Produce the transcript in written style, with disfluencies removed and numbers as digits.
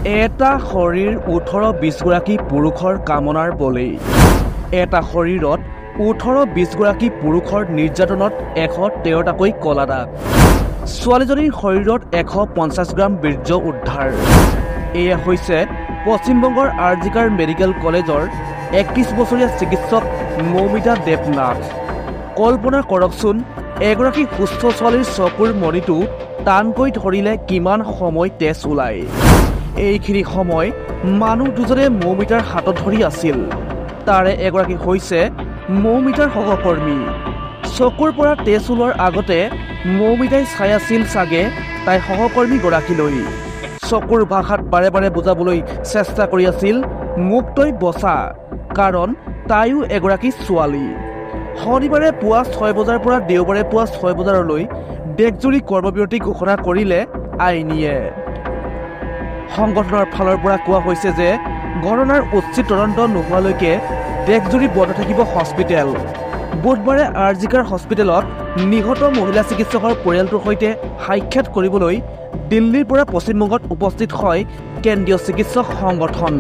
এটা শৰীৰ 18-20 গৰাকী পুৰুষৰ কামনাৰ বলেই এটা শৰীৰত 18-20 গৰাকী পুৰুষৰ নিৰ্যাতনত 113টাকৈ কলা দাগ ছোৱালীজনীৰ শৰীৰত 150 গ্ৰাম বীৰ্য উদ্ধাৰ এয়া হৈছে পশ্চিমবংগৰ আৰজিকাৰ মেডিকেল কলেজৰ 31 বছৰীয়া চিকিৎসক মৌমিতা দেৱনাথ কল্পনা কৰকচোন এগৰাকী সুস্থ ছোৱালীৰ চকুৰ মণিটো টানকৈ ধৰিলে কিমান সময় তেজ ওলায় এইখিনি সময় মানুহ দুজনে মৌমিতাৰ হাতত ধৰি আছিল তাৰে এগৰাকী হৈছে মৌমিতাৰ সহকৰ্মী চকুৰ পৰা তেজ ওলোৱাৰ আগতে মৌমিতাই চাই আছিল চাগে তাই সহকৰ্মী গৰাকীলৈ চকুৰ ভাষাত বাৰে বাৰে বুজাবলৈ চেষ্টা কৰি আছিল মোক তই বচা কাৰণ তাইও এগৰাকী ছোৱালী শনিবাৰে পুৱা 6 বজাৰ পৰা দেওবাৰে পুৱা 6 বজালৈ দেশজুৰি কৰ্মবিৰতি ঘোষণা কৰিলে আইনীয়ে সংগঠনৰ ফালৰ পৰা কোৱা হৈছে যে ঘটনাৰ উচিত তদন্ত নোহোৱালৈকে দেশজুৰি বন্ধ থাকিব হস্পিটেল বুধবাৰে আৰজিকাৰ হস্পিটেলত নিহত মহিলা চিকিৎসকৰ পৰিয়ালটোৰ সৈতে সাক্ষাৎ কৰিবলৈ দিল্লীৰ পৰা পশ্চিমবংগত উপস্থিত হয় কেন্দ্ৰীয় চিকিৎসক সংগঠন